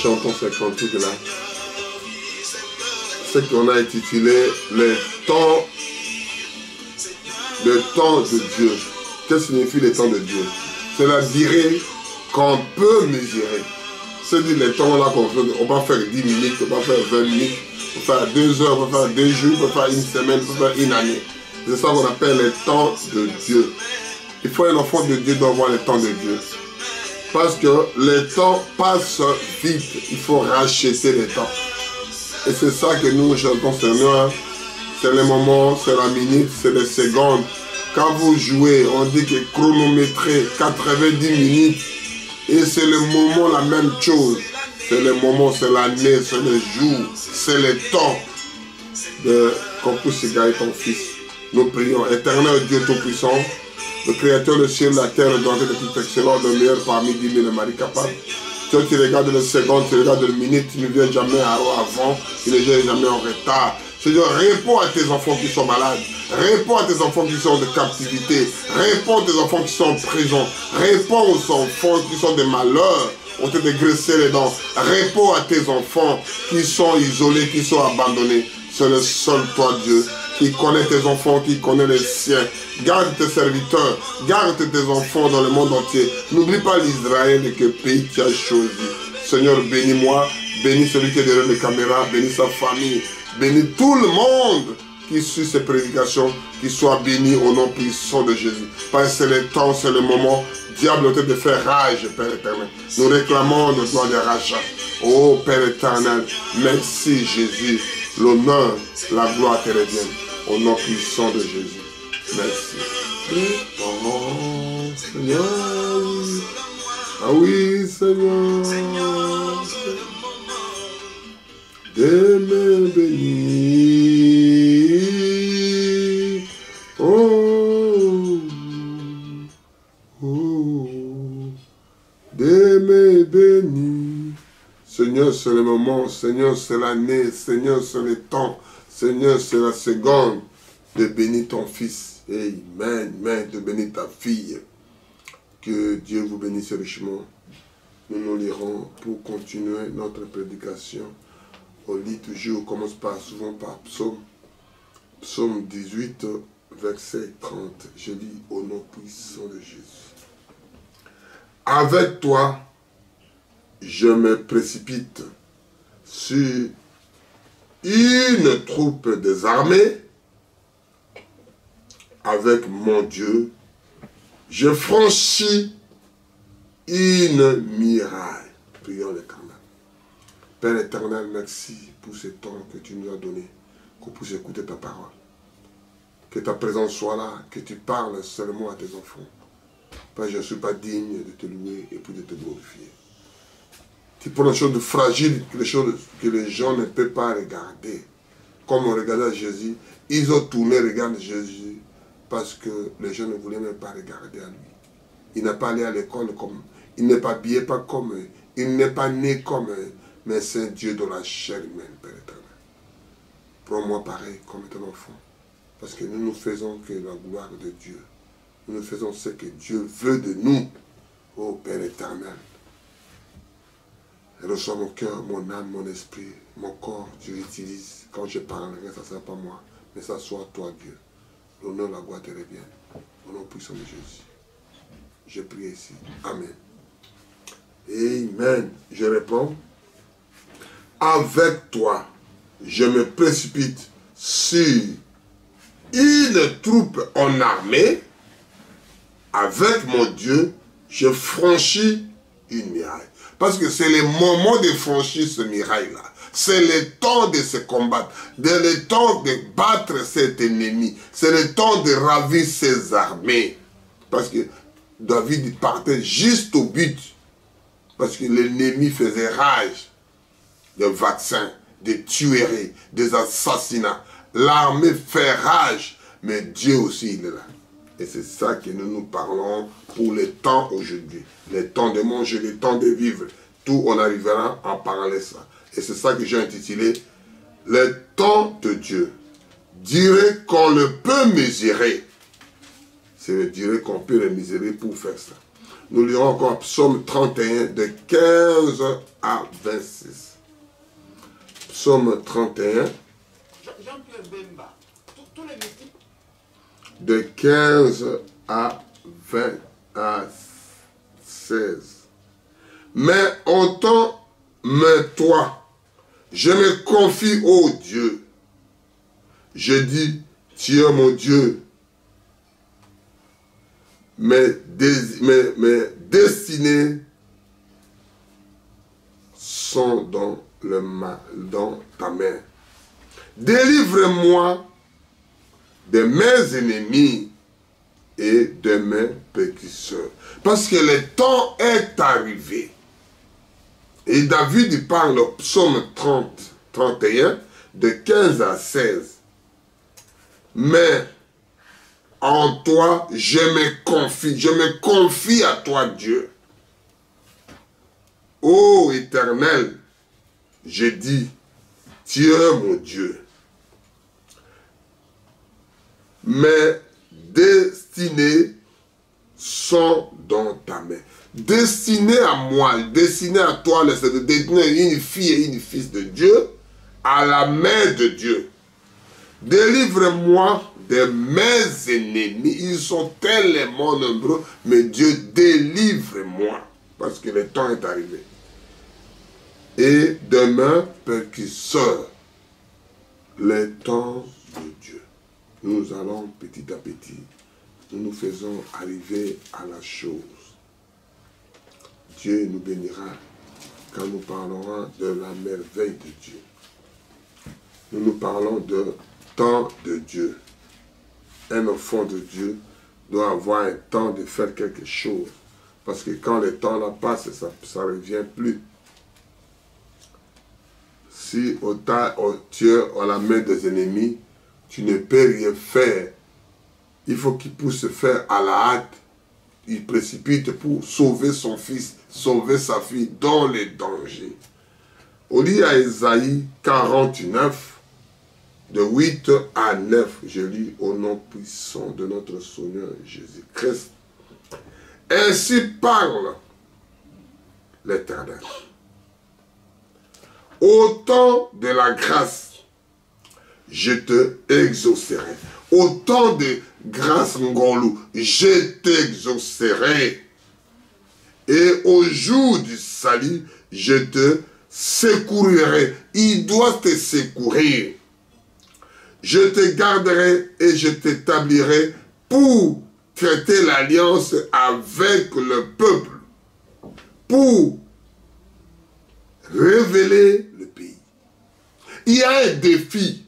chantons ce cantique-là, ce qu'on a intitulé le temps de Dieu. Qu'est-ce que signifie le temps de Dieu? C'est la durée qu'on peut mesurer. C'est-à-dire les temps là qu'on fait, on va faire 10 minutes, on va faire 20 minutes, on va faire 2 heures, on va faire 2 jours, on va faire une semaine, on va faire une année. C'est ça qu'on appelle le temps de Dieu. Il faut un enfant de Dieu doit voir le temps de Dieu. Parce que le temps passe vite. Il faut racheter le temps. Et c'est ça que nous chantons, Seigneur. C'est le moment, c'est la minute, c'est les secondes. Quand vous jouez, on dit que chronométrer 90 minutes. Et c'est le moment, la même chose. C'est le moment, c'est l'année, c'est le jour, c'est le temps qu'on puisse égarer ton Fils. Nous prions, éternel Dieu Tout-Puissant, le Créateur du ciel, la terre, le danger de tout excellent, le meilleur parmi 10 000 maris capables. Toi qui regardes les secondes, tu regardes les minutes, tu ne viens jamais avant, tu ne viens jamais en retard. Seigneur, réponds à tes enfants qui sont malades. Réponds à tes enfants qui sont de captivité. Réponds à tes enfants qui sont en prison. Réponds aux enfants qui sont des malheurs. On t'a dégraissé les dents. Réponds à tes enfants qui sont isolés, qui sont abandonnés. C'est le seul toi, Dieu, qui connaît tes enfants, qui connaît les siens. Garde tes serviteurs, garde tes enfants dans le monde entier. N'oublie pas l'Israël et que pays tu as choisi. Seigneur, bénis-moi, bénis celui qui est derrière les caméras, bénis sa famille, bénis tout le monde qui suit ces prédications, qui soit béni au nom puissant de Jésus. Parce que c'est le temps, c'est le moment. Diable est en train de faire rage, Père éternel. Nous réclamons de toi des rachats. Oh Père éternel, merci Jésus. L'honneur, la gloire te reviennent. Au nom puissant de Jésus. Merci. Oh Seigneur. Ah oui, Seigneur. De me bénir. Oh. Oh. De me bénir. Seigneur, c'est le moment. Seigneur, c'est l'année. Seigneur, c'est le temps. Seigneur, c'est la seconde de bénir ton fils. Amen. Amen. De bénir ta fille. Que Dieu vous bénisse richement. Nous nous lirons pour continuer notre prédication. On lit toujours, on commence souvent par psaume. Psaume 18, verset 30. Je lis au nom puissant de Jésus. Avec toi, je me précipite sur une troupe des armées. Avec mon Dieu, je franchis une muraille. Prions l'Éternel. Père éternel, merci pour ce temps que tu nous as donné, qu'on puisse écouter ta parole. Que ta présence soit là, que tu parles seulement à tes enfants. Père, je ne suis pas digne de te louer et puis de te glorifier. Tu prends les choses de fragiles, les choses que les gens ne peuvent pas regarder. Comme on regardait Jésus, ils ont tourné, regardent Jésus, parce que les gens ne voulaient même pas regarder à lui. Il n'est pas allé à l'école comme eux. Il n'est pas habillé pas comme eux. Il n'est pas né comme eux. Mais c'est un Dieu de la chair humaine, Père éternel. Prends-moi pareil comme ton enfant. Parce que nous faisons que la gloire de Dieu. Nous faisons ce que Dieu veut de nous. Oh Père éternel. Reçois mon cœur, mon âme, mon esprit, mon corps. Tu l'utilises. Quand je parlerai, ça ne sera pas moi. Mais ça soit toi, Dieu. L'honneur, la gloire te revienne. Au nom puissant de Jésus. Je prie ici. Amen. Amen. Je réponds. Avec toi, je me précipite sur une troupe en armée. Avec mon Dieu, je franchis une muraille. Parce que c'est le moment de franchir ce muraille-là. C'est le temps de se combattre. C'est le temps de battre cet ennemi. C'est le temps de ravir ses armées. Parce que David partait juste au but. Parce que l'ennemi faisait rage. Des vaccins, des tueries, des assassinats. L'armée fait rage. Mais Dieu aussi, il est là. Et c'est ça que nous parlons pour le temps aujourd'hui. Le temps de manger, le temps de vivre. Tout, on arrivera à parler ça. Et c'est ça que j'ai intitulé « Le temps de Dieu ». Durée qu'on le peut mesurer. C'est le durée qu'on peut le mesurer pour faire ça. Nous lirons encore Psaume 31 de 15 à 26. Psaume 31 de 15 à 20 à 16. Mais autant me toi, je me confie au Dieu. Je dis, tu es mon Dieu. Mes destinées sont dans ta main. Délivre-moi de mes ennemis et de mes pécheurs. Parce que le temps est arrivé. Et David il parle au psaume 31, de 15 à 16. Mais en toi, je me confie à toi, Dieu. Ô Éternel, je dis, tu es mon Dieu. Mes destinées sont dans ta main. Destiné à moi, destiné à toi, destiné une fille et une fils de Dieu, à la main de Dieu. Délivre-moi de mes ennemis. Ils sont tellement nombreux, mais Dieu délivre-moi, parce que le temps est arrivé. Et demain, pécheur, le temps de Dieu. Nous allons petit à petit, nous faisons arriver à la chose. Dieu nous bénira quand nous parlerons de la merveille de Dieu. Nous parlons de temps de Dieu. Un enfant de Dieu doit avoir un temps de faire quelque chose. Parce que quand le temps là passe, ça ne revient plus. Si tu es à la main des ennemis, tu ne peux rien faire. Il faut qu'il puisse se faire à la hâte. Il précipite pour sauver son fils, sauver sa fille dans les dangers. On lit à Ésaïe 49, de 8 à 9, je lis au nom puissant de notre Seigneur Jésus-Christ. Ainsi parle l'Éternel. Au temps de la grâce, je te exaucerai. Au temps de grâce, Ngolou, je t'exaucerai. Et au jour du salut, je te secourirai. Il doit te secourir. Je te garderai et je t'établirai pour traiter l'alliance avec le peuple, pour révéler le pays. Il y a un défi,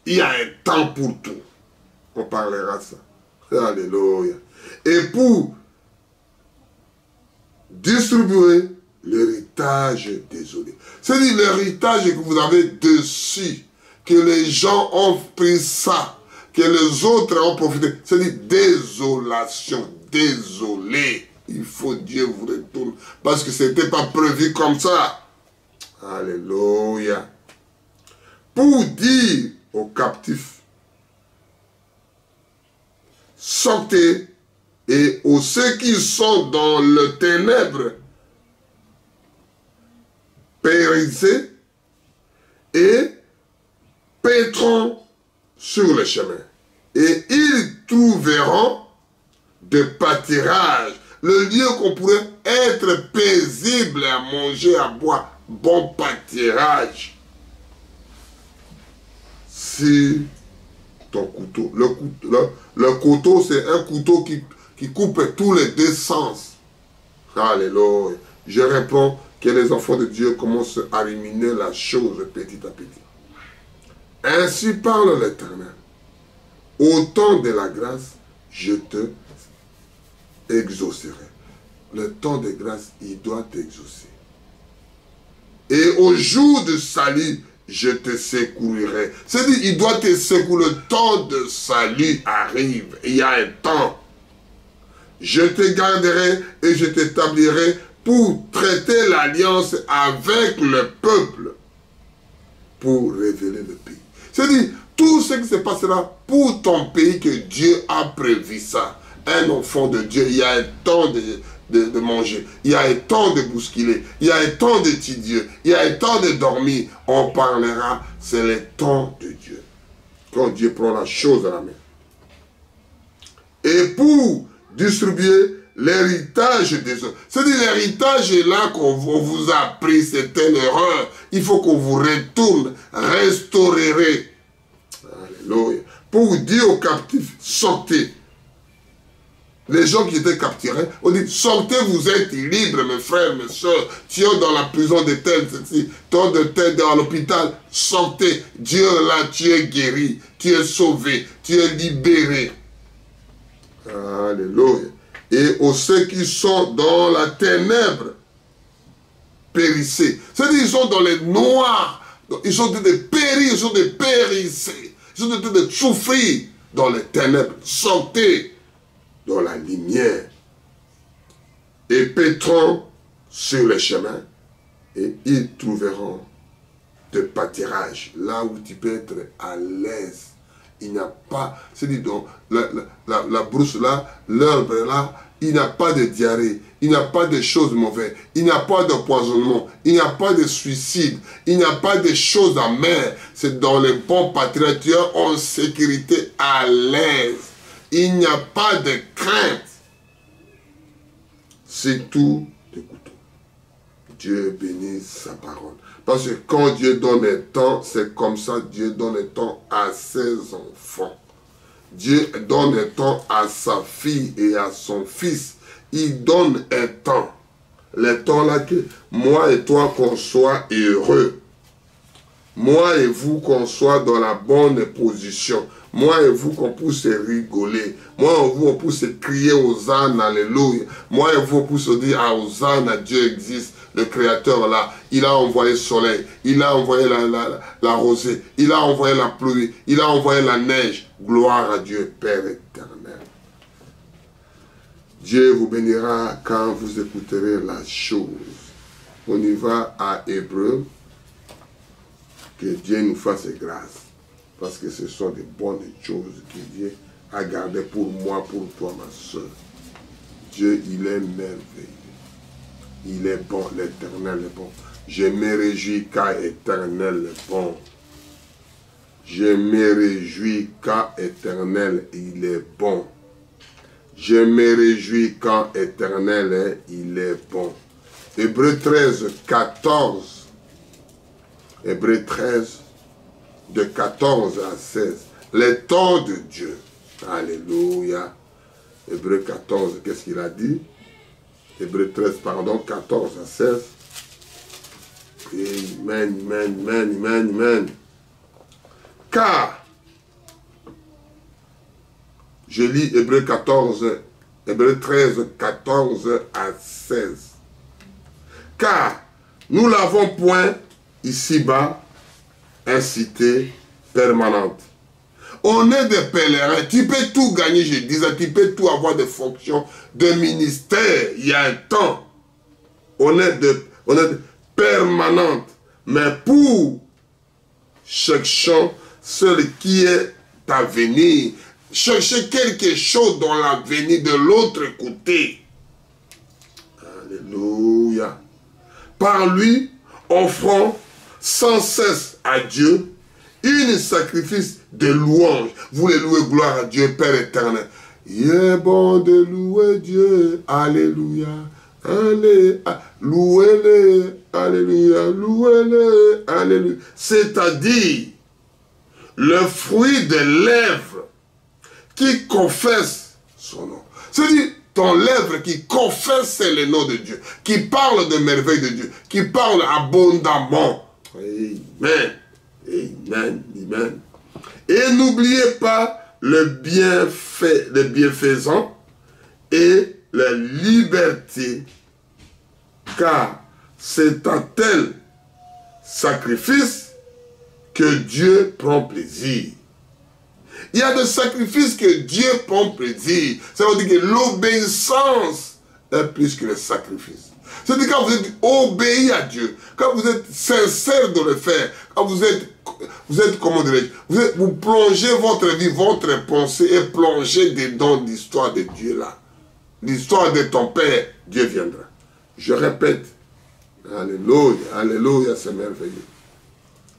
il y a un temps pour tout. On parlera de ça. Alléluia. Et pour distribuer l'héritage désolé. C'est-à-dire l'héritage que vous avez dessus, que les gens ont pris ça, que les autres ont profité. C'est-à-dire désolation, désolé. Il faut Dieu vous retourne. Parce que ce n'était pas prévu comme ça. Alléluia. Pour dire aux captifs, sortez, et aux ceux qui sont dans le ténèbre, périssez et pétront sur le chemin. Et ils trouveront de pâturage, le lieu qu'on pourrait être paisible à manger, à boire, bon pâturage. Si ton couteau, le couteau c'est un couteau qui coupe tous les deux sens. Alléluia. Je réponds que les enfants de Dieu commencent à ruminer la chose petit à petit. Ainsi parle l'Éternel. Au temps de la grâce, je te exaucerai. Le temps de grâce, il doit t'exaucer. Et au jour de salut, je te secourirai. C'est-à-dire, il doit te secourir. Le temps de salut arrive. Il y a un temps. Je te garderai et je t'établirai pour traiter l'alliance avec le peuple, pour révéler le pays. C'est-à-dire, tout ce qui se passera pour ton pays, que Dieu a prévu ça. Un enfant de Dieu, il y a un temps de manger. Il y a un temps de bousculer. Il y a un temps d'étudier. Il y a un temps de dormir. On parlera, c'est le temps de Dieu. Quand Dieu prend la chose à la main. Et pour distribuer l'héritage des hommes. C'est-à-dire l'héritage est là qu'on vous a pris, c'était l'erreur. Il faut qu'on vous retourne, restaurerez. Alléluia. Pour dire aux captifs, sortez. Les gens qui étaient capturés, on dit, sortez, vous êtes libres, mes frères, mes soeurs. Tu es dans la prison de tel, ceci, toi de tel, dans l'hôpital, sortez. Dieu là, tu es guéri, tu es sauvé, tu es libéré. Alléluia. Et aux ceux qui sont dans la ténèbre, périssez. C'est-à-dire qu'ils sont dans les noirs, ils sont en train de périr, ils sont de périsser, ils sont en train de souffrir dans les ténèbres. Sortez dans la lumière et pétrons sur les chemins et ils trouveront de pâturage là où tu peux être à l'aise. Il n'y a pas, c'est-à-dire donc la brousse là, l'herbe là, il n'y a pas de diarrhée, il n'y a pas de choses mauvaises, il n'y a pas d'empoisonnement, il n'y a pas de suicide, il n'y a pas de choses amères. C'est dans les bons pâturages, tu es en sécurité, à l'aise. Il n'y a pas de crainte. C'est tout de couteau. Dieu bénisse sa parole. Parce que quand Dieu donne le temps, c'est comme ça, Dieu donne le temps à ses enfants. Dieu donne le temps à sa fille et à son fils. Il donne un temps. Le temps là que moi et toi qu'on soit heureux. Moi et vous qu'on soit dans la bonne position. Moi et vous qu'on puisse rigoler. Moi et vous on puisse crier Hosanna, alléluia. Moi et vous on puisse dire ah, Hosanna, Dieu existe. Le Créateur là, il a envoyé le soleil, il a envoyé la rosée, il a envoyé la pluie, il a envoyé la neige. Gloire à Dieu, Père éternel. Dieu vous bénira quand vous écouterez la chose. On y va à Hébreu. Que Dieu nous fasse grâce. Parce que ce sont des bonnes choses que Dieu a gardées pour moi, pour toi, ma soeur. Dieu, il est merveilleux. Il est bon, l'Éternel est bon. Je me réjouis car l'Éternel est bon. Je me réjouis car l'Éternel, il est bon. Je me réjouis quand l'Éternel, il est bon. Hébreu 13, 14. Hébreu 13, de 14 à 16. Les temps de Dieu. Alléluia. Hébreu 14, qu'est-ce qu'il a dit? Hébreu 13, pardon, 14 à 16. Amen, amen, amen, amen, amen. Car, je lis Hébreu 14, Hébreu 13, 14 à 16. Car, nous l'avons point ici-bas, une cité permanente. On est des pèlerins. Tu peux tout gagner, je disais. Tu peux tout avoir des fonctions, de ministère. Il y a un temps. On est permanente. Mais pour cherchons celui qui est à venir. Cherchez quelque chose dans l'avenir de l'autre côté. Alléluia. Par lui, offrons sans cesse à Dieu une sacrifice de louange. Vous les louez, gloire à Dieu, Père éternel. Il est bon de louer Dieu. Alléluia. Allez, louez-le. Alléluia. Louez-le. Alléluia. C'est-à-dire, le fruit des lèvres qui confesse son nom. C'est-à-dire, ton lèvre qui confesse le nom de Dieu, qui parle des merveilles de Dieu, qui parle abondamment. Amen. Amen. Amen. Et n'oubliez pas le bienfaisant et la liberté, car c'est un tel sacrifice que Dieu prend plaisir. Il y a des sacrifices que Dieu prend plaisir. Ça veut dire que l'obéissance est plus que le sacrifice. C'est-à-dire quand vous êtes obéi à Dieu, quand vous êtes sincère de le faire, quand vous êtes comment dirais-je, vous plongez votre vie, votre pensée et plongez dedans l'histoire de Dieu là. l'histoire de ton père, Dieu viendra. Je répète, alléluia, alléluia, c'est merveilleux.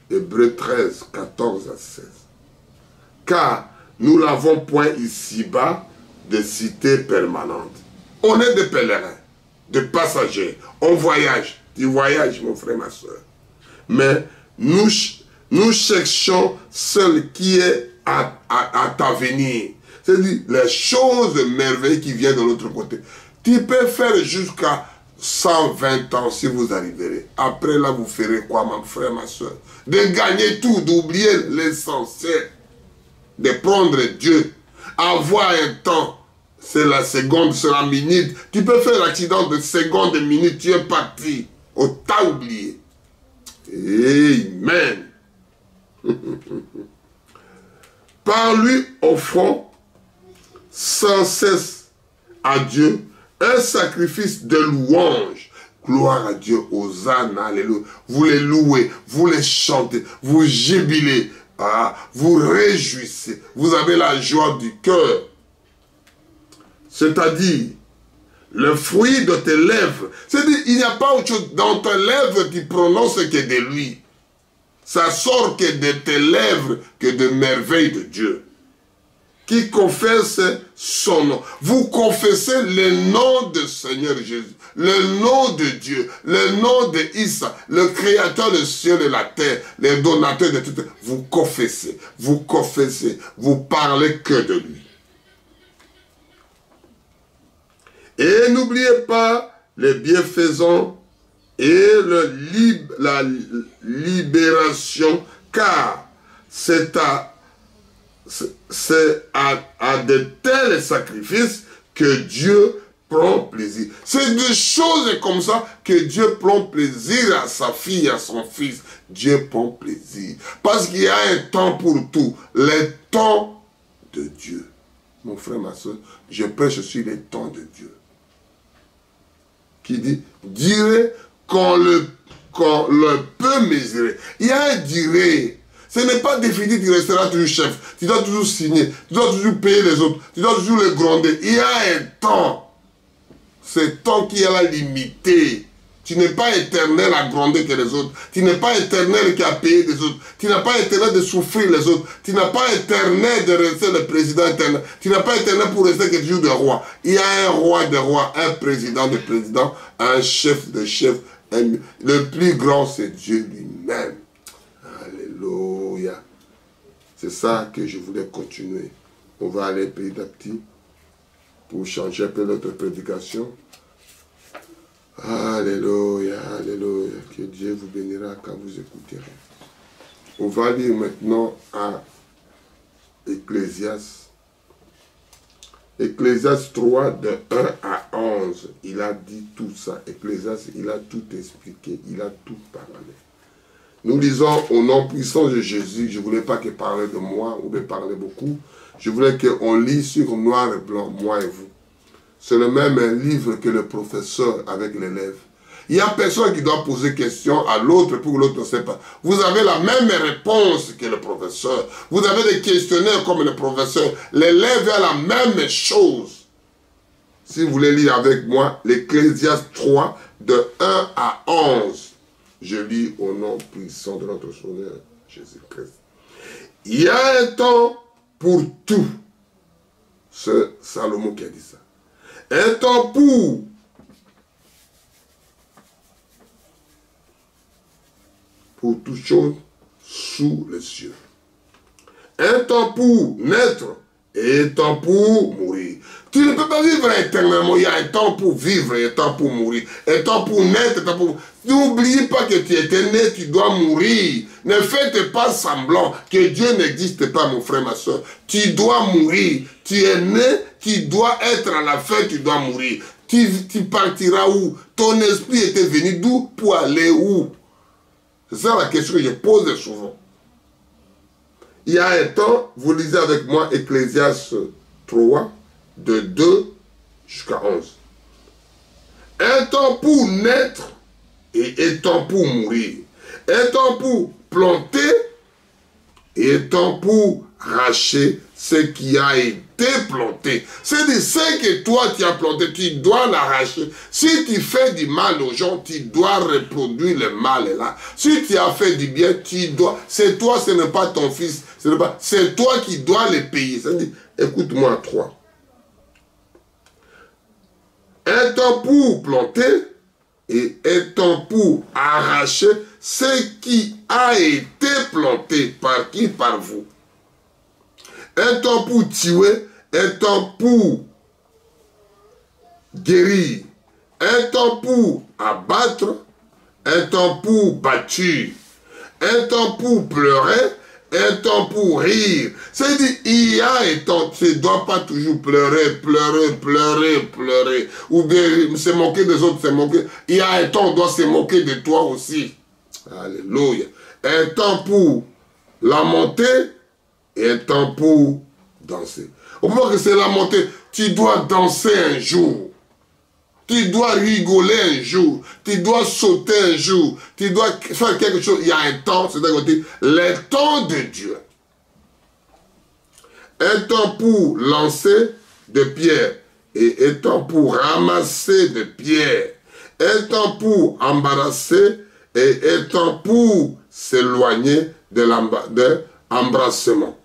Hébreux 13, 14 à 16. Car nous n'avons point ici-bas de cité permanente. On est des pèlerins, des passagers. On voyage. Tu voyages, mon frère, ma soeur. Mais nous cherchons celle qui est à t'avenir. C'est-à-dire les choses merveilleuses qui viennent de l'autre côté. Tu peux faire jusqu'à 120 ans si vous arriverez. Après là, vous ferez quoi, mon frère, ma soeur? De gagner tout, d'oublier l'essentiel. De prendre Dieu. Avoir un temps. C'est la seconde, c'est la minute. Tu peux faire l'accident de seconde, de minute. Tu es parti. On t'a oublié. Amen. Par lui, offrons sans cesse à Dieu un sacrifice de louange. Gloire à Dieu, Hosanna, alléluia. Vous les louez, vous les chantez, vous jubilez, vous réjouissez. Vous avez la joie du cœur. C'est-à-dire, le fruit de tes lèvres. C'est-à-dire, il n'y a pas autre chose. Dans tes lèvres, tu prononces que de lui. Ça sort que de tes lèvres, que de merveilles de Dieu. Qui confesse son nom. Vous confessez le nom de Seigneur Jésus. Le nom de Dieu. Le nom de Issa. Le créateur du ciel et la terre. Le donateur de tout. Vous confessez. Vous confessez. Vous parlez que de lui. Et n'oubliez pas les bienfaisants et la libération, car c'est à de tels sacrifices que Dieu prend plaisir. C'est des choses comme ça que Dieu prend plaisir à sa fille, à son fils. Dieu prend plaisir. Parce qu'il y a un temps pour tout. Le temps de Dieu. Mon frère, ma soeur, je prêche sur les temps de Dieu. Qui dit, dirait qu'on le peut mesurer. Il y a un dirait. Ce n'est pas défini, tu resteras toujours chef. Tu dois toujours signer. Tu dois toujours payer les autres. Tu dois toujours les gronder. Il y a un temps. Ce temps qui est là limité. Tu n'es pas éternel à gronder que les autres. Tu n'es pas éternel qui a payé les autres. Tu n'es pas éternel de souffrir les autres. Tu n'es pas éternel de rester le président éternel. Tu n'es pas éternel pour rester que toujours de roi. Il y a un roi de roi, un président de président, un chef de chef. Le plus grand, c'est Dieu lui-même. Alléluia. C'est ça que je voulais continuer. On va aller petit à petit pour changer un peu notre prédication. Alléluia, alléluia. Que Dieu vous bénira quand vous écouterez. On va lire maintenant à Ecclésiaste. Ecclésiaste 3, de 1 à 11. Il a dit tout ça. Ecclésiaste, il a tout expliqué. Il a tout parlé. Nous lisons au nom puissant de Jésus. Je ne voulais pas qu'il parle de moi ou de parler beaucoup. Je voulais qu'on lise sur noir et blanc, moi et vous. C'est le même livre que le professeur avec l'élève. Il n'y a personne qui doit poser question à l'autre pour que l'autre ne sait pas. Vous avez la même réponse que le professeur. Vous avez des questionnaires comme le professeur. L'élève a la même chose. Si vous voulez lire avec moi, l'Ecclésiaste 3, de 1 à 11. Je lis au nom puissant de notre Seigneur Jésus-Christ. Il y a un temps pour tout. C'est Salomon qui a dit ça. Un temps pour toute chose sous les cieux. Un temps pour naître et un temps pour mourir. Tu ne peux pas vivre éternellement. Il y a un temps pour vivre et un temps pour mourir. Un temps pour naître, un temps pour... N'oublie pas que tu étais né, tu dois mourir. Ne faites pas semblant que Dieu n'existe pas, mon frère, ma soeur. Tu dois mourir. Tu es né, tu dois être à la fin, tu dois mourir. Tu partiras où? Ton esprit était venu d'où pour aller où? C'est ça la question que je pose souvent. Il y a un temps, vous lisez avec moi Ecclésiaste 3, de 2 jusqu'à 11. Un temps pour naître et un temps pour mourir. Un temps pour planter et un temps pour racher ce qui a été planté. C'est-à-dire, ce que toi tu as planté, tu dois l'arracher. Si tu fais du mal aux gens, tu dois reproduire le mal là. Si tu as fait du bien, tu dois... C'est toi, ce n'est pas ton fils. C'est toi qui dois le payer. C'est-à-dire, écoute-moi à 3. Un temps pour planter et un temps pour arracher ce qui a été planté. Par qui? Par vous. Un temps pour tuer, un temps pour guérir, un temps pour abattre, un temps pour bâtir, un temps pour pleurer, un temps pour rire. C'est-à-dire, il y a un temps, tu ne dois pas toujours pleurer, ou bien se moquer des autres, se moquer. Il y a un temps, on doit se moquer de toi aussi. Alléluia. Un temps pour lamenter et un temps pour danser. Au moment que c'est lamenter, tu dois danser un jour. Tu dois rigoler un jour. Tu dois sauter un jour. Tu dois faire quelque chose. Il y a un temps, c'est-à-dire le temps de Dieu. Un temps pour lancer des pierres et un temps pour ramasser des pierres. Un temps pour embarrasser et un temps pour s'éloigner de l'embrassement.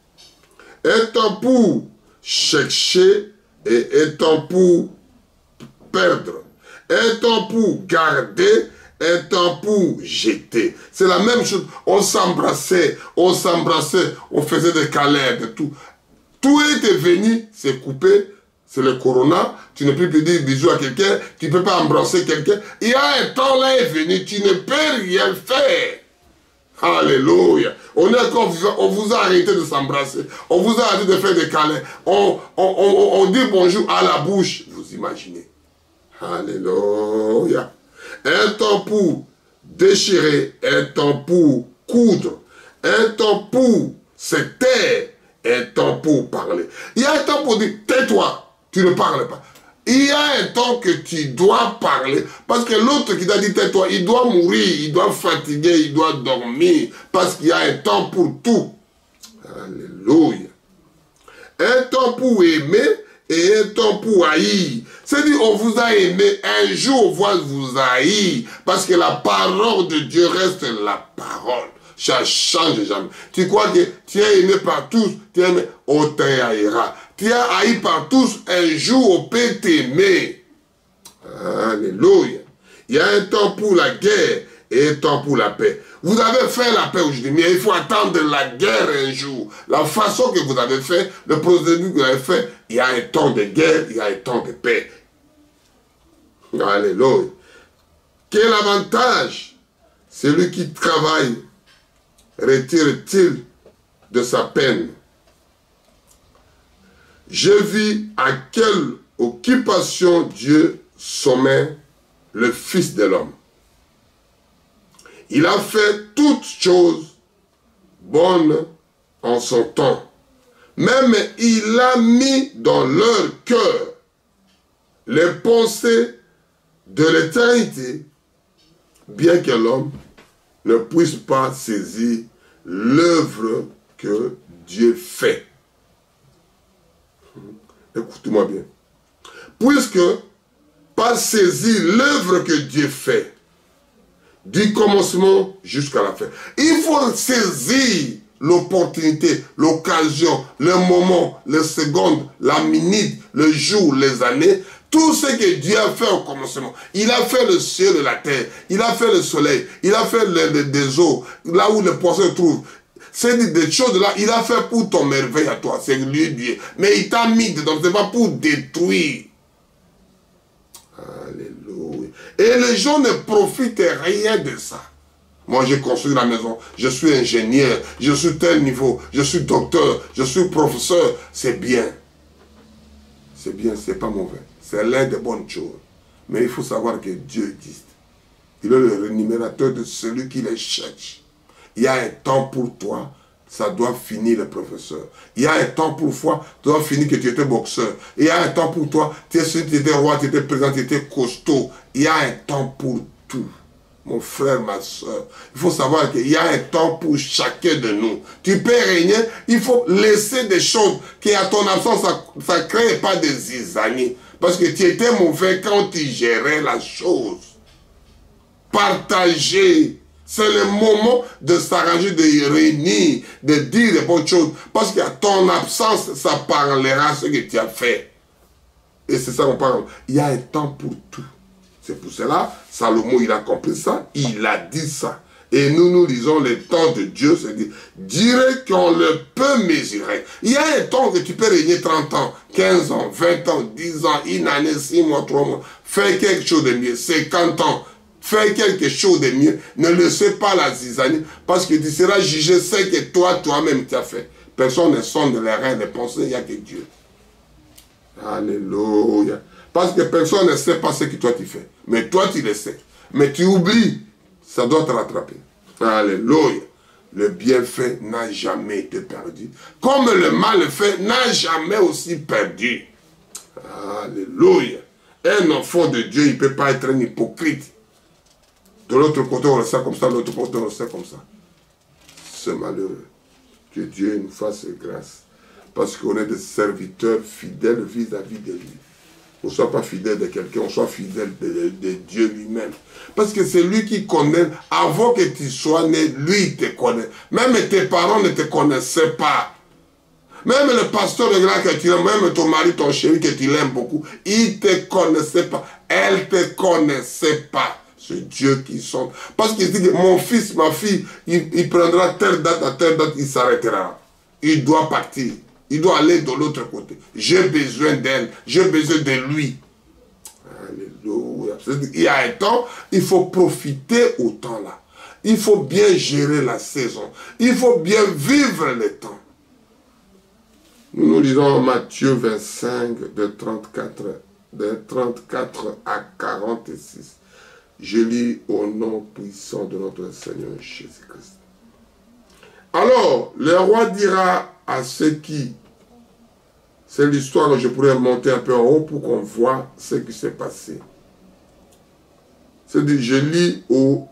Un temps pour chercher et un temps pour perdre. Un temps pour garder, un temps pour jeter. C'est la même chose. On s'embrassait, on faisait des câlins, de tout. Tout est venu, c'est coupé, c'est le corona. Tu ne peux plus dire bisous à quelqu'un, tu ne peux pas embrasser quelqu'un. Il y a un temps là est venu, tu ne peux rien faire. Alléluia. On est encore vivant, on vous a arrêté de s'embrasser, on vous a arrêté de faire des câlins, on dit bonjour à la bouche, vous imaginez. Alléluia. Un temps pour déchirer, un temps pour coudre, un temps pour se taire, un temps pour parler. Il y a un temps pour dire, tais-toi, tu ne parles pas. Il y a un temps que tu dois parler, parce que l'autre qui t'a dit tais-toi, il doit mourir, il doit fatiguer, il doit dormir, parce qu'il y a un temps pour tout. Alléluia. Un temps pour aimer et un temps pour haïr. C'est-à-dire, on vous a aimé, un jour on va vous haïr, parce que la parole de Dieu reste la parole. Ça change jamais. Tu crois que tu es aimé par tous, tu es aimé, on t'haïra. Tu es haï par tous, un jour on peut t'aimer. Alléluia. Il y a un temps pour la guerre et un temps pour la paix. Vous avez fait la paix aujourd'hui, mais il faut attendre la guerre un jour. La façon que vous avez fait, le procédé que vous avez fait, il y a un temps de guerre, il y a un temps de paix. Alléluia. Quel avantage celui qui travaille retire-t-il de sa peine? Je vis à quelle occupation Dieu sommet le Fils de l'homme. Il a fait toutes choses bonnes en son temps. Même il a mis dans leur cœur les pensées de l'éternité, bien que l'homme ne puisse pas saisir l'œuvre que Dieu fait. Écoute-moi bien. Puisque pas saisir l'œuvre que Dieu fait, du commencement jusqu'à la fin. Il faut saisir l'opportunité, l'occasion, le moment, les secondes, la minute, le jour, les années, tout ce que Dieu a fait au commencement. Il a fait le ciel et la terre, il a fait le soleil, il a fait des eaux, là où les poissons se trouvent. C'est des choses là, il a fait pour ton merveille à toi, c'est lui Dieu. Mais il t'a mis dedans, c'est pas pour détruire. Alléluia. Et les gens ne profitent rien de ça. Moi, j'ai construit la maison, je suis ingénieur, je suis tel niveau, je suis docteur, je suis professeur. C'est bien. C'est bien, c'est pas mauvais. C'est l'un des bonnes choses. Mais il faut savoir que Dieu existe. Il est le rémunérateur de celui qui les cherche. Il y a un temps pour toi, ça doit finir le professeur. Il y a un temps pour toi, ça doit finir que tu étais boxeur. Il y a un temps pour toi, tu étais roi, tu étais président, tu étais costaud. Il y a un temps pour tout. Mon frère, ma soeur, il faut savoir qu'il y a un temps pour chacun de nous. Tu peux régner, il faut laisser des choses qui à ton absence, ça ne crée pas des zizanies. Parce que tu étais mauvais quand tu gérais la chose. Partager. C'est le moment de s'arranger, de réunir, de dire des bonnes choses. Parce qu'à ton absence, ça parlera ce que tu as fait. Et c'est ça qu'on parle. Il y a un temps pour tout. C'est pour cela, Salomon, il a compris ça, il a dit ça. Et nous lisons le temps de Dieu, c'est dire, dirait qu'on le peut mesurer. Il y a un temps que tu peux régner 30 ans, 15 ans, 20 ans, 10 ans, une année, 6 mois, 3 mois. Fais quelque chose de mieux, 50 ans. Fais quelque chose de mieux. Ne laissez pas la zizanie, parce que tu seras jugé ce que toi-même tu as fait. Personne ne sonde les reins, les pensées, il n'y a que Dieu. Alléluia. Parce que personne ne sait pas ce que toi tu fais. Mais toi tu le sais. Mais tu oublies. Ça doit te rattraper. Alléluia. Le bienfait n'a jamais été perdu. Comme le mal fait n'a jamais aussi perdu. Alléluia. Un enfant de Dieu, il ne peut pas être un hypocrite. De l'autre côté, on le sait comme ça. De l'autre côté, on le sait comme ça. C'est malheureux. Que Dieu nous fasse grâce. Parce qu'on est des serviteurs fidèles vis-à-vis de lui. On ne soit pas fidèle de quelqu'un, on soit fidèle de Dieu lui-même. Parce que c'est lui qui connaît, avant que tu sois né, lui il te connaît. Même tes parents ne te connaissaient pas. Même le pasteur de grâce que tu aimes, même ton mari, ton chéri que tu l'aimes beaucoup, il ne te connaissait pas. Elle ne te connaissait pas. C'est Dieu qui sonde. Parce qu'il dit que mon fils, ma fille, il prendra telle date à telle date, il s'arrêtera. Il doit partir. Il doit aller de l'autre côté. J'ai besoin d'elle. J'ai besoin de lui. Alléluia. Il y a un temps, il faut profiter au temps là. Il faut bien gérer la saison. Il faut bien vivre le temps. Nous lisons Matthieu 25, de 34 à 46. Je lis au nom puissant de notre Seigneur Jésus-Christ. Alors, le roi dira à ceux qui... C'est l'histoire que je pourrais monter un peu en haut pour qu'on voit ce qui s'est passé. C'est-à-dire, je lis au...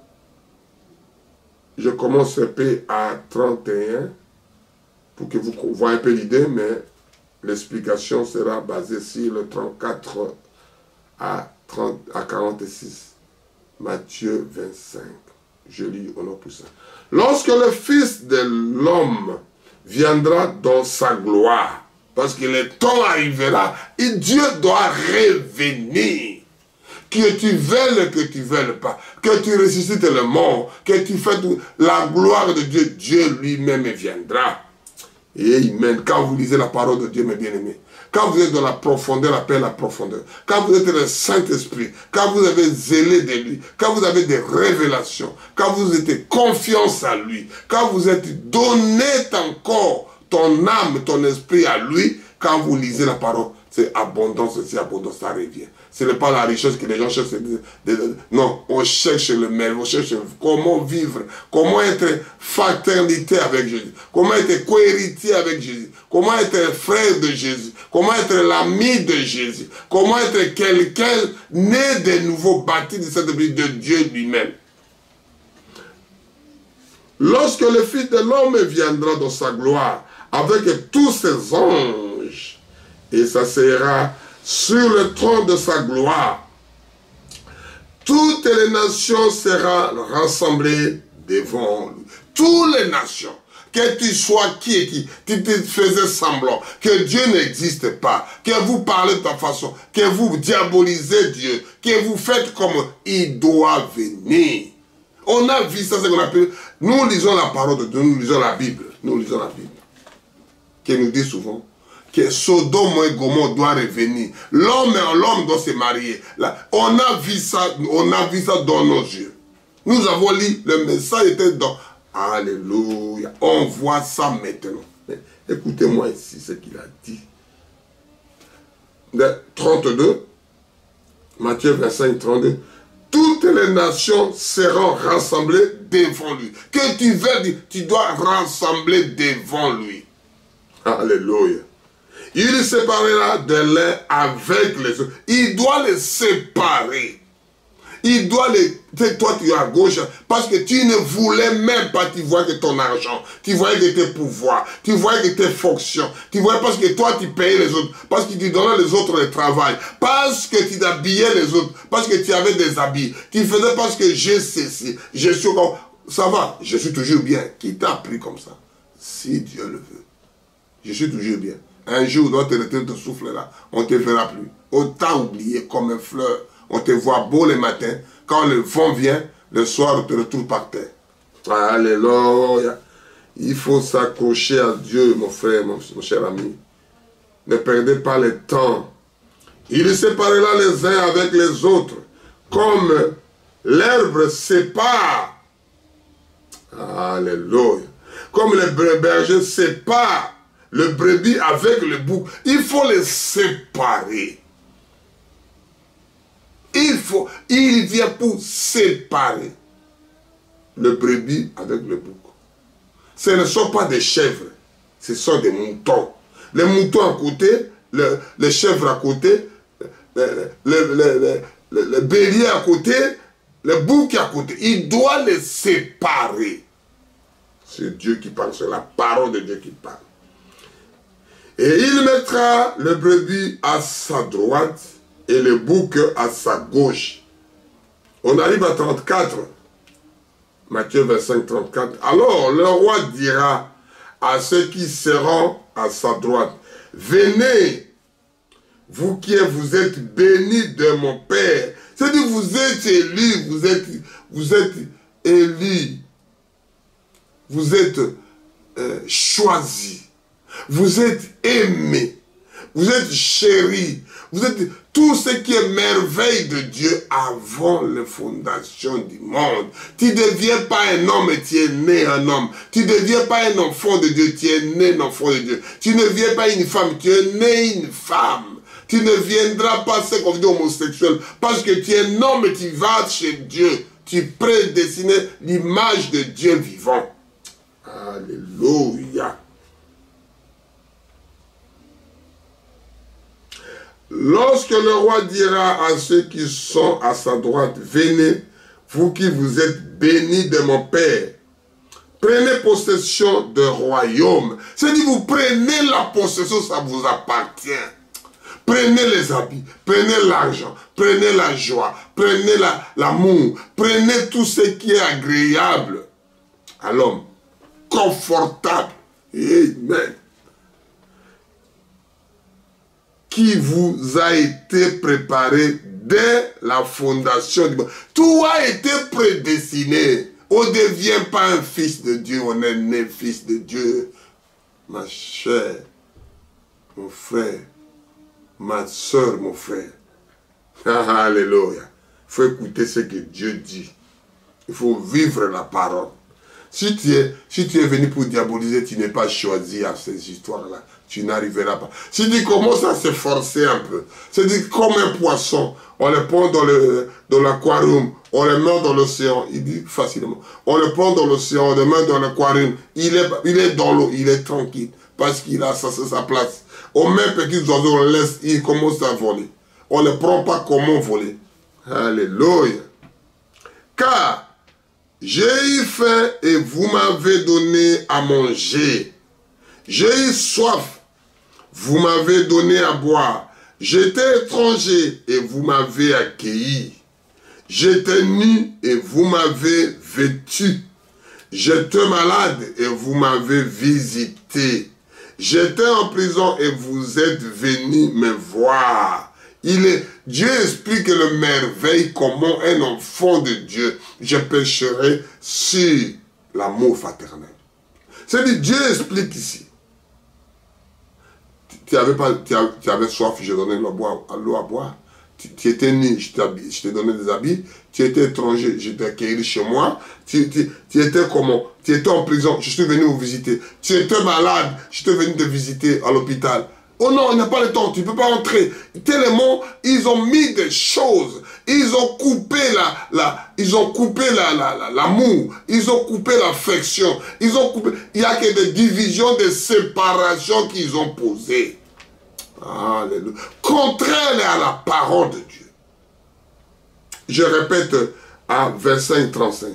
Je commence un peu à 31 pour que vous voyez un peu l'idée, mais l'explication sera basée sur le 34 à 46. Matthieu 25. Je lis au nom puissant. Lorsque le Fils de l'homme viendra dans sa gloire, parce que le temps arrivera et Dieu doit revenir. Que tu veuilles, que tu ne veuilles pas. Que tu ressuscites le mort. Que tu fasses la gloire de Dieu. Dieu lui-même viendra. Et amen. Quand vous lisez la parole de Dieu, mes bien-aimés. Quand vous êtes dans la profondeur, appelle la profondeur. Quand vous êtes dans le Saint-Esprit. Quand vous avez zélé de lui. Quand vous avez des révélations. Quand vous êtes confiance à lui. Quand vous êtes donné encore ton âme, ton esprit à lui, quand vous lisez la parole, c'est abondance, ça revient. Ce n'est pas la richesse que les gens cherchent. Non, on cherche le meilleur, on cherche comment vivre, comment être fraternité avec Jésus, comment être co-héritier avec Jésus, comment être frère de Jésus, comment être l'ami de Jésus, comment être quelqu'un né de nouveau, bâti de cette vie de Dieu lui-même. Lorsque le Fils de l'homme viendra dans sa gloire, avec tous ses anges, et s'asseyera sur le trône de sa gloire, toutes les nations seront rassemblées devant lui. Toutes les nations, que tu sois qui et qui, tu te faisais semblant, que Dieu n'existe pas, que vous parlez de ta façon, que vous diabolisez Dieu, que vous faites comme il doit venir. On a vu ça, c'est ce qu'on appelle, nous lisons la parole de Dieu, nous lisons la Bible, qui nous dit souvent que Sodome et Gomorrhe doit revenir. L'homme doit se marier. Là, on a vu ça dans nos yeux. Nous avons lu, le message était dans... Alléluia. On voit ça maintenant. Écoutez-moi ici ce qu'il a dit. 32, Matthieu 25, 32. Toutes les nations seront rassemblées devant lui. Que tu veux dire, tu dois rassembler devant lui. Alléluia. Il séparera de l'un avec les autres. Il doit les séparer. Il doit les... Toi, tu es à gauche parce que tu ne voulais même pas. Tu voyais que ton argent, tu voyais que tes pouvoirs, tu voyais que tes fonctions, tu voyais parce que toi, tu payais les autres, parce que tu donnais les autres le travail, parce que tu habillais les autres, parce que tu avais des habits. Tu faisais parce que j'ai ceci, je suis comme... Ça va, je suis toujours bien. Qui t'a appris comme ça? Si Dieu le veut. Je suis toujours bien. Un jour, dans te souffle là, on ne te verra plus. On t'a oublié comme une fleur. On te voit beau le matin. Quand le vent vient, le soir, on te retrouve par terre. Alléluia. Il faut s'accrocher à Dieu, mon frère, mon cher ami. Ne perdez pas le temps. Il séparera les uns avec les autres, comme l'herbe sépare. Alléluia. Comme le berger sépare le brebis avec le bouc. Il faut les séparer. Il vient pour séparer le brebis avec le bouc. Ce ne sont pas des chèvres, ce sont des moutons. Les moutons à côté, les chèvres à côté, le bélier à côté, le bouc à côté. Il doit les séparer. C'est Dieu qui parle, c'est la parole de Dieu qui parle. Et il mettra le brebis à sa droite et le bouc à sa gauche. On arrive à 34. Matthieu 25, 34. Alors le roi dira à ceux qui seront à sa droite, venez, vous qui êtes bénis de mon Père. C'est-à-dire vous êtes élus, vous êtes élus, vous êtes choisis, vous êtes aimés, vous êtes chéris, vous êtes tout ce qui est merveille de Dieu avant la fondation du monde. Tu ne deviens pas un homme et tu es né un homme. Tu ne deviens pas un enfant de Dieu, tu es né un enfant de Dieu. Tu ne deviens pas une femme, tu es né une femme. Tu ne viendras pas ce qu'on dit homosexuel parce que tu es un homme et tu vas chez Dieu. Tu prédestiné l'image de Dieu vivant. Alléluia. Lorsque le roi dira à ceux qui sont à sa droite, venez, vous qui vous êtes bénis de mon Père, prenez possession de royaume. C'est-à-dire, vous prenez la possession, ça vous appartient. Prenez les habits, prenez l'argent, prenez la joie, prenez l'amour, prenez tout ce qui est agréable à l'homme, confortable. Amen. Qui vous a été préparé dès la fondation du monde. Tout a été prédestiné. On ne devient pas un fils de Dieu, on est né fils de Dieu. Ma chère, mon frère, ma soeur, mon frère. Alléluia. Il faut écouter ce que Dieu dit. Il faut vivre la parole. Si tu es venu pour diaboliser, tu n'es pas choisi à ces histoires-là. Tu n'arriveras pas. Si tu commences à s'efforcer un peu, c'est-à-dire comme un poisson, on le prend dans l'aquarium, on le met dans l'océan, il dit facilement. On le prend dans l'océan, on le met dans l'aquarium, il est dans l'eau, il est tranquille, parce qu'il a sa place. On met petits oiseaux, on le laisse, il commence à voler. On ne prend pas comment voler. Alléluia. Car j'ai eu faim et vous m'avez donné à manger. J'ai eu soif, vous m'avez donné à boire. J'étais étranger et vous m'avez accueilli. J'étais nu et vous m'avez vêtu. J'étais malade et vous m'avez visité. J'étais en prison et vous êtes venus me voir. Dieu explique le merveille comment un enfant de Dieu, je pécherai sur l'amour fraternel. C'est-à-dire, Dieu explique ici. Tu avais soif, je donnais l'eau à boire. Tu étais nu, je te donnais des habits. Tu étais étranger, je t'ai accueilli chez moi. Tu étais comment? Tu étais en prison, je suis venu vous visiter. Tu étais malade, je suis venu te visiter à l'hôpital. Oh non, il n'y a pas le temps, tu ne peux pas entrer. Tellement, ils ont mis des choses. Ils ont coupé l'amour. Ils ont coupé l'affection. Ils ont coupé. Il n'y a que des divisions, des séparations qu'ils ont posées. Alléluia. Contraire à la parole de Dieu. je répète à verset 35.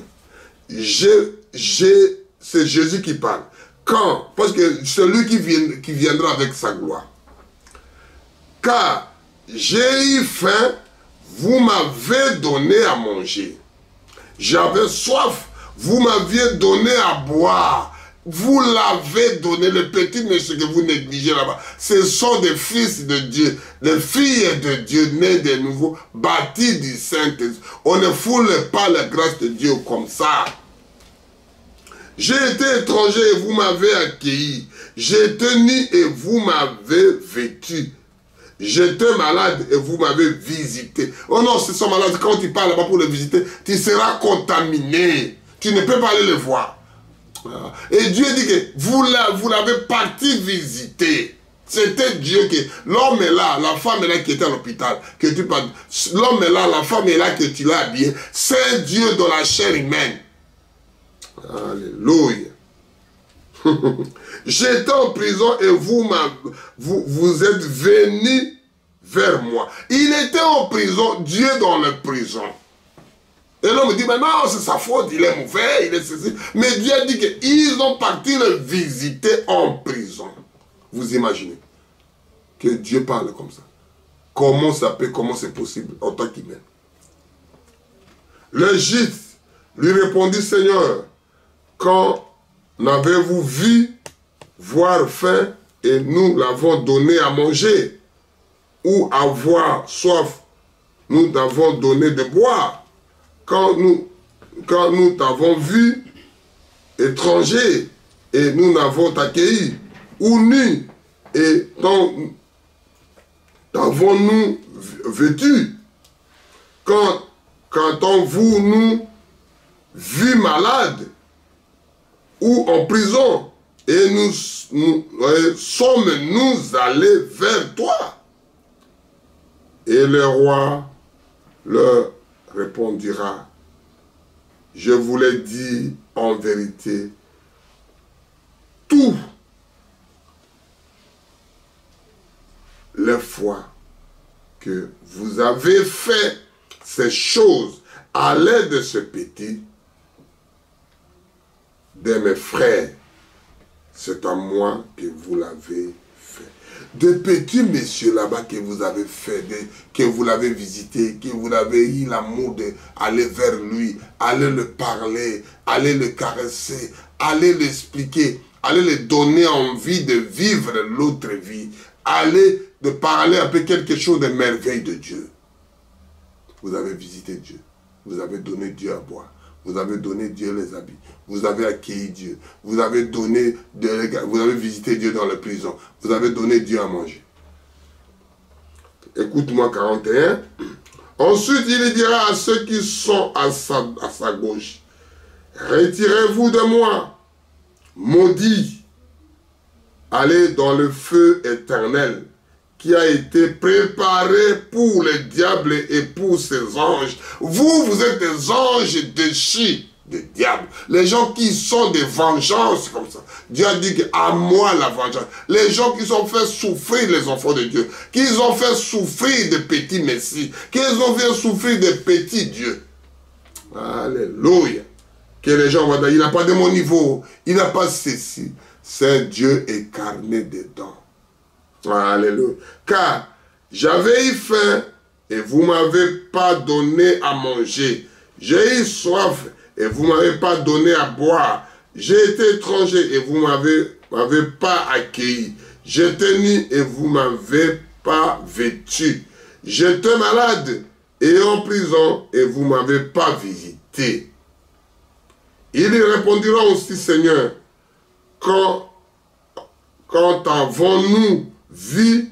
C'est Jésus qui parle. Quand? Parce que celui qui viendra avec sa gloire. Car j'ai eu faim, vous m'avez donné à manger. J'avais soif, vous m'aviez donné à boire. Vous l'avez donné, le petit monsieur que vous négligez là-bas. Ce sont des fils de Dieu, des filles de Dieu, nés de nouveau, bâtis du Saint-Esprit. On ne foule pas la grâce de Dieu comme ça. J'ai été étranger et vous m'avez accueilli. J'ai été nu et vous m'avez vêtu. J'étais malade et vous m'avez visité. Oh non, ce sont malades. Quand tu pars là-bas pour le visiter, tu seras contaminé. Tu ne peux pas aller le voir. Et Dieu dit que vous l'avez parti visiter. C'était Dieu qui... L'homme est là, la femme est là qui était à l'hôpital. L'homme est là, la femme est là que tu l'as habillé. C'est Dieu dans la chair humaine. Alléluia. J'étais en prison et vous êtes venus vers moi. Il était en prison, Dieu dans la prison. Et l'homme dit, mais non, c'est sa faute, il est mauvais, il est ceci. Mais Dieu dit qu'ils ont parti le visiter en prison. Vous imaginez que Dieu parle comme ça. Comment ça peut, comment c'est possible en tant qu'humain? Le gîte lui répondit, Seigneur, quand n'avez-vous vu voir faim et nous l'avons donné à manger, ou avoir soif, nous t'avons donné de boire? Quand nous t'avons vu étranger et nous n'avons accueilli, ou nu et t'avons-nous vêtu? Quand vous nous vu malades ou en prison et nous sommes-nous allés vers toi? Et le roi leur répondira, je vous l'ai dit en vérité, toutes les fois que vous avez fait ces choses à l'aide de ce petit, de mes frères, c'est à moi que vous l'avez fait. De petits messieurs là-bas que vous avez fait, que vous l'avez visité, que vous avez eu l'amour d'aller vers lui, aller le parler, aller le caresser, aller l'expliquer, aller lui donner envie de vivre l'autre vie, aller de parler un peu quelque chose de merveille de Dieu. Vous avez visité Dieu, vous avez donné Dieu à boire. Vous avez donné Dieu les habits. Vous avez accueilli Dieu. Vous avez visité Dieu dans la prison. Vous avez donné Dieu à manger. Écoute-moi 41. Ensuite, il dira à ceux qui sont à sa gauche, retirez-vous de moi, maudits, allez dans le feu éternel qui a été préparé pour le diable et pour ses anges. Vous êtes des anges déchus du diable. Les gens qui sont des vengeances comme ça. Dieu a dit à moi la vengeance. Les gens qui ont fait souffrir les enfants de Dieu. Qu'ils ont fait souffrir des petits messies. Qu'ils ont fait souffrir des petits dieux. Alléluia. Que les gens vont dire, il n'a pas de mon niveau. Il n'a pas ceci. C'est Dieu incarné dedans. Alléluia. Car j'avais eu faim et vous ne m'avez pas donné à manger. J'ai eu soif et vous ne m'avez pas donné à boire. J'ai été étranger et vous ne m'avez pas accueilli. J'étais nu et vous ne m'avez pas vêtu. J'étais malade et en prison et vous ne m'avez pas visité. Il répondira aussi, Seigneur, quand avons-nous vu,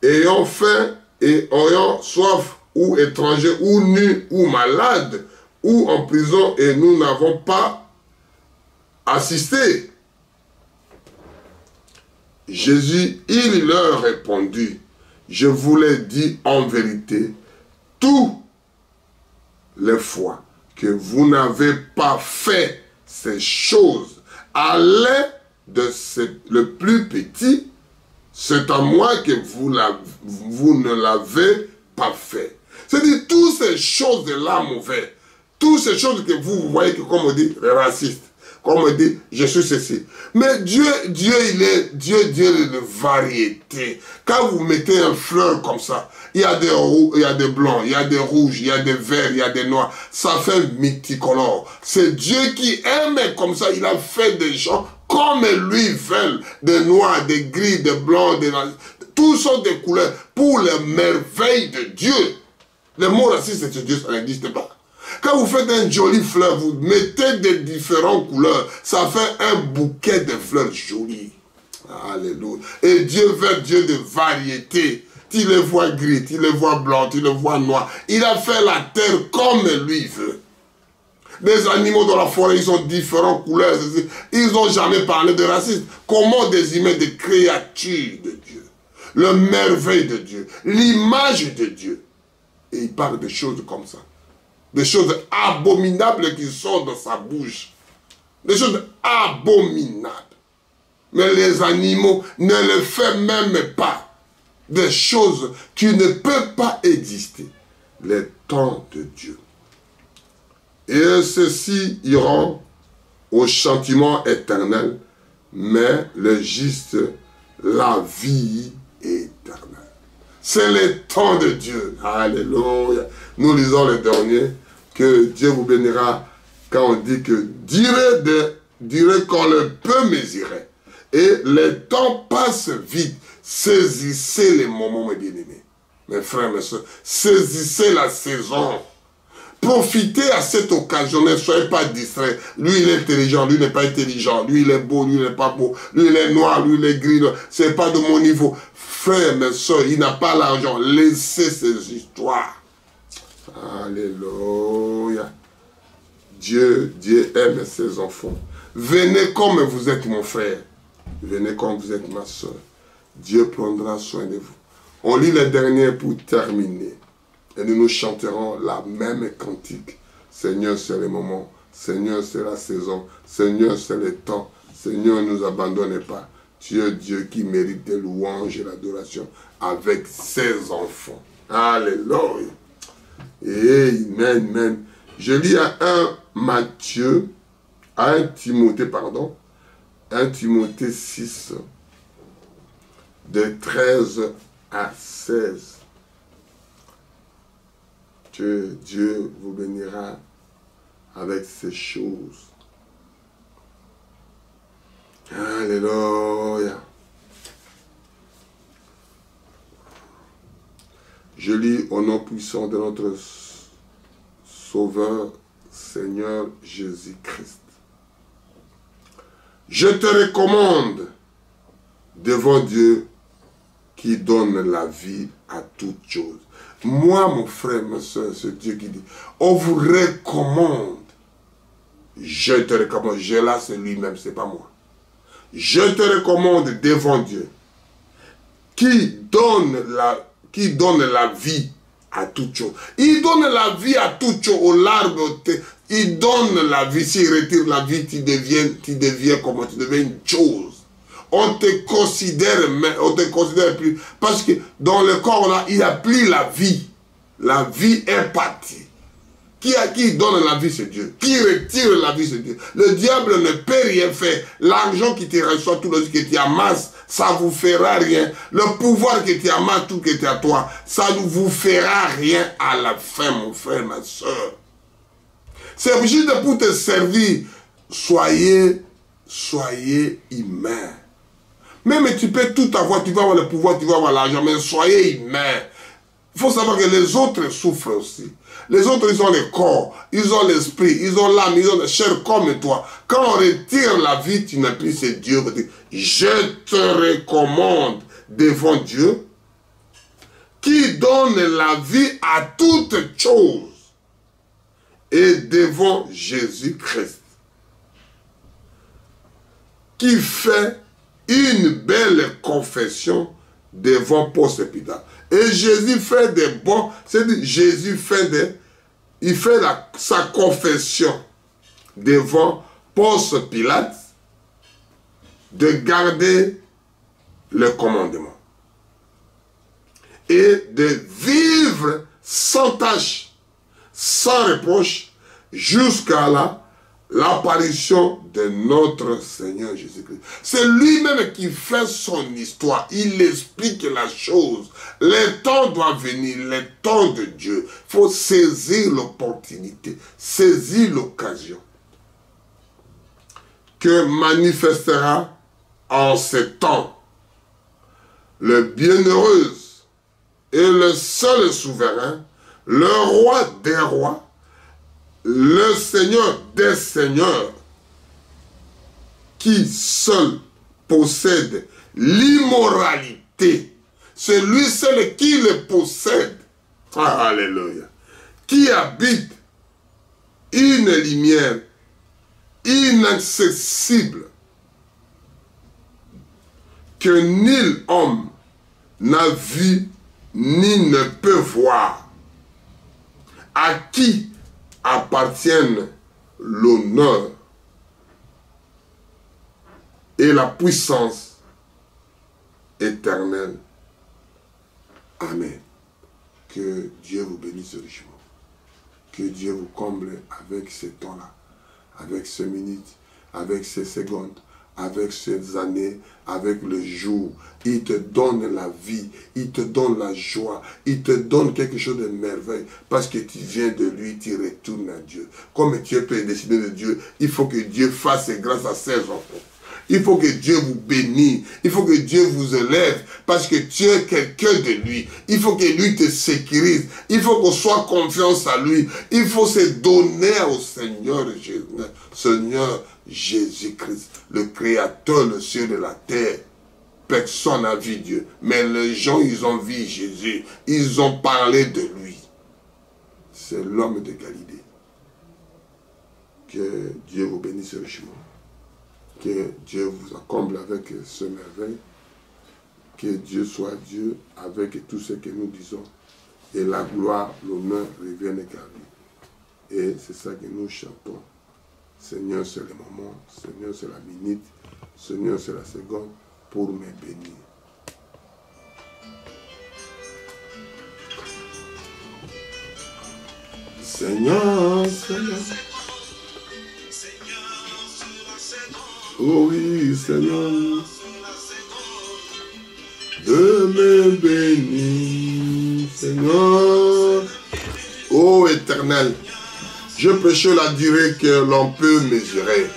ayant faim et ayant soif, ou étranger, ou nu, ou malade, ou en prison, et nous n'avons pas assisté? Jésus, il leur répondit, je vous l'ai dit en vérité, toutes les fois que vous n'avez pas fait ces choses à l'aide de le plus petit, c'est à moi que vous ne l'avez pas fait. C'est-à-dire, toutes ces choses-là mauvaises, toutes ces choses que vous voyez que, comme on dit, raciste, comme on dit, je suis ceci. Mais Dieu est de variété. Quand vous mettez un fleur comme ça, il y a des roux, il y a des blancs, il y a des rouges, il y a des verts, il y a des noirs. Ça fait multicolore. C'est Dieu qui aime comme ça. Il a fait des gens comme lui veulent. Des noirs, des gris, des blancs, toutes sortes de couleurs pour les merveilles de Dieu. Le mot raciste, c'est Dieu, ça n'existe pas. Quand vous faites un joli fleur, vous mettez des différentes couleurs. Ça fait un bouquet de fleurs jolies. Alléluia. Et Dieu veut Dieu de variété. Tu les vois gris, tu les vois blancs, tu les vois noirs. Il a fait la terre comme lui veut. Les animaux dans la forêt, ils ont différentes couleurs. Ils n'ont jamais parlé de racisme. Comment désigner des créatures de Dieu? Le merveille de Dieu. L'image de Dieu. Et il parle de choses comme ça. Des choses abominables qui sortent de sa bouche. Des choses abominables. Mais les animaux ne le font même pas. Des choses qui ne peuvent pas exister. Les temps de Dieu. Et ceux-ci iront au châtiment éternel, mais le juste, la vie éternelle. C'est le temps de Dieu. Alléluia. Nous lisons le dernier, que Dieu vous bénira quand on dit que dirait qu'on le peut mesurer. Et le temps passe vite. Saisissez les moments, mes bien-aimés. Mes frères, mes soeurs, saisissez la saison. Profitez à cette occasion, ne soyez pas distraits. Lui, il est intelligent, lui n'est pas intelligent. Lui, il est beau, lui, il n'est pas beau. Lui, il est noir, lui, il est gris. Ce n'est pas de mon niveau. Frères, mes soeurs, il n'a pas l'argent. Laissez ces histoires. Alléluia. Dieu aime ses enfants. Venez comme vous êtes mon frère. Venez comme vous êtes ma soeur. Dieu prendra soin de vous. On lit le dernier pour terminer. Et nous chanterons la même cantique. Seigneur, c'est le moment. Seigneur, c'est la saison. Seigneur, c'est le temps. Seigneur, ne nous abandonne pas. Tu es Dieu qui mérite des louanges et l'adoration avec ses enfants. Alléluia. Amen, amen. Je lis à 1 Timothée 6, de 13 à 16. Que Dieu vous bénira avec ces choses. Alléluia. Je lis au nom puissant de notre Sauveur, Seigneur Jésus-Christ. Je te recommande devant Dieu qui donne la vie à toutes choses. Moi, mon frère, ma soeur, c'est Dieu qui dit, on vous recommande. Je te recommande. Je là, c'est lui-même, c'est pas moi. Je te recommande devant Dieu qui donne la vie à toutes choses. Il donne la vie à toutes choses, au l'arbre. Il donne la vie. S'il retire la vie, tu deviens comment? Tu deviens une chose. On te considère plus. Parce que dans le corps là, il n'y a plus la vie. La vie est partie. Qui donne la vie, c'est Dieu. Qui retire la vie, c'est Dieu. Le diable ne peut rien faire. L'argent qui te reçoit, tout le que tu amasses, ça ne vous fera rien. Le pouvoir que tu amasses, tout que tu as à toi, ça ne vous fera rien à la fin, mon frère, ma soeur. C'est juste pour te servir. Soyez humain. Même tu peux tout avoir, tu vas avoir le pouvoir, tu vas avoir l'argent, mais soyez humain. Il faut savoir que les autres souffrent aussi. Les autres, ils ont le corps, ils ont l'esprit, ils ont l'âme, ils ont la chair comme toi. Quand on retire la vie, tu n'as plus, c'est Dieu. Je te recommande devant Dieu qui donne la vie à toutes choses et devant Jésus-Christ qui fait une belle confession devant Ponce Pilate. Et Jésus fait des bons, c'est-à-dire Jésus fait sa confession devant Ponce Pilate de garder le commandement et de vivre sans sans tache, sans reproche, jusqu'à l'apparition de notre Seigneur Jésus-Christ. C'est lui-même qui fait son histoire. Il explique la chose. Le temps doit venir, le temps de Dieu. Il faut saisir l'opportunité, saisir l'occasion que manifestera en ce temps le bienheureux et le seul souverain, le roi des rois, le Seigneur des seigneurs, qui seul possède l'immoralité. C'est lui seul qui le possède. Alléluia. Qui habite une lumière inaccessible que nul homme n'a vu ni ne peut voir, à qui appartiennent l'honneur et la puissance éternelle. Amen. Que Dieu vous bénisse richement. Que Dieu vous comble avec ces temps-là, avec ces minutes, avec ces secondes, avec ces années, avec le jour. Il te donne la vie, il te donne la joie, il te donne quelque chose de merveilleux. Parce que tu viens de lui, tu retournes à Dieu. Comme tu es prédestiné de Dieu, il faut que Dieu fasse grâce à ses enfants. Il faut que Dieu vous bénisse. Il faut que Dieu vous élève. Parce que tu es quelqu'un de lui. Il faut que lui te sécurise. Il faut qu'on soit confiance à lui. Il faut se donner au Seigneur Jésus-Christ, le Créateur, le ciel et la terre. Personne n'a vu Dieu. Mais les gens, ils ont vu Jésus. Ils ont parlé de lui. C'est l'homme de Galilée. Que Dieu vous bénisse richement. Que Dieu vous accomble avec ce merveille. Que Dieu soit Dieu avec tout ce que nous disons. Et la gloire, l'honneur reviennent qu'à lui. Et c'est ça que nous chantons. Seigneur, c'est le moment. Seigneur, c'est la minute. Seigneur, c'est la seconde pour me bénir. Seigneur, Seigneur. Oh oui, Seigneur, de me bénir, Seigneur. Oh Éternel, je prêche la durée que l'on peut mesurer.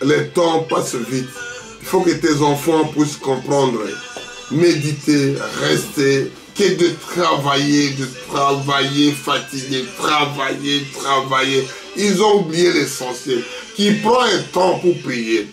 Le temps passe vite. Il faut que tes enfants puissent comprendre, méditer, rester, que de travailler, fatiguer, travailler. Ils ont oublié l'essentiel. Qui prend un temps pour prier,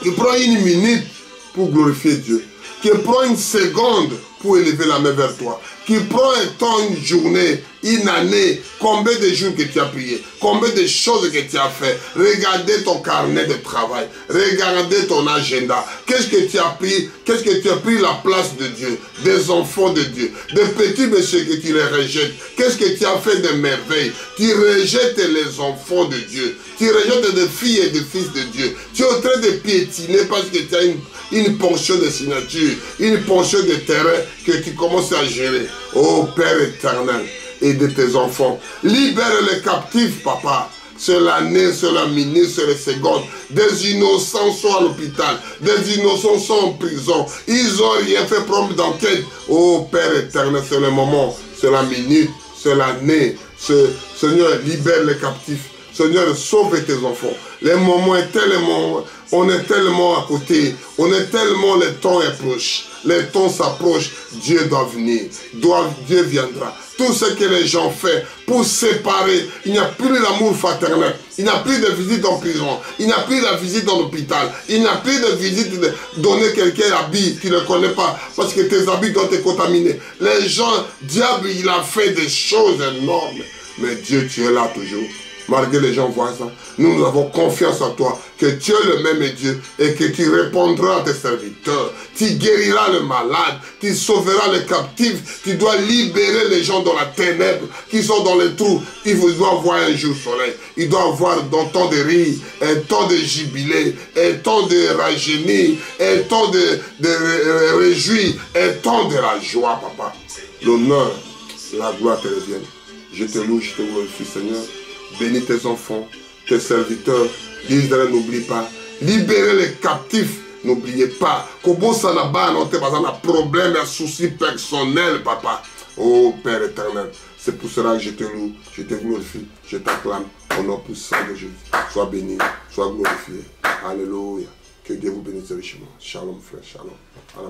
qui prend une minute pour glorifier Dieu, qui prend une seconde pour élever la main vers toi, qui prend un temps, une journée, une année, combien de jours que tu as prié, combien de choses que tu as fait. Regardez ton carnet de travail, regardez ton agenda. Qu'est-ce que tu as pris? Qu'est-ce que tu as pris la place de Dieu, des enfants de Dieu, des petits messieurs que tu les rejettes? Qu'est-ce que tu as fait de merveille? Tu rejettes les enfants de Dieu, tu rejettes des filles et des fils de Dieu. Tu es en train de piétiner parce que tu as une portion de signature, une portion de terrain que tu commences à gérer. Oh Père éternel, et de tes enfants. Libère les captifs, papa. C'est l'année, c'est la minute, c'est les secondes. Des innocents sont à l'hôpital. Des innocents sont en prison. Ils n'ont rien fait prendre d'enquête. Oh Père éternel, c'est le moment, c'est la minute, c'est l'année. Seigneur, libère les captifs. Seigneur, sauve tes enfants. Les moments est tellement, on est tellement à côté. On est tellement, le temps est proche. Le temps s'approche. Dieu doit venir. Dieu viendra. Tout ce que les gens font pour séparer, il n'y a plus l'amour fraternel. Il n'y a plus de visite en prison. Il n'y a plus de visite dans l'hôpital. Il n'y a plus de visite de donner quelqu'un habit, tu ne le connais pas, parce que tes habits doivent te contaminer. Les gens, diable, il a fait des choses énormes. Mais Dieu, tu es là toujours. Malgré les gens voient ça, nous avons confiance en toi, que tu es le même Dieu et que tu répondras à tes serviteurs. Tu guériras le malade, tu sauveras les captifs, tu dois libérer les gens dans la ténèbre qui sont dans les trous. Il doit avoir un jour soleil, il doit avoir un temps de rire, un temps de jubilé, un temps de rajeunir, un temps de réjouir, un temps de la joie, papa. L'honneur la gloire te revienne. Je te loue, je te glorifie, Seigneur. Bénis tes enfants, tes serviteurs. Israël, n'oublie pas. Libérez les captifs. N'oubliez pas. Kobo Sanaba, non, t'es pas un problème, un souci personnel, papa. Oh Père éternel. C'est pour cela que je te loue, je te glorifie, je t'acclame au nom puissant de Jésus. Sois béni, sois glorifié. Alléluia. Que Dieu vous bénisse richement. Shalom, frère, shalom. À la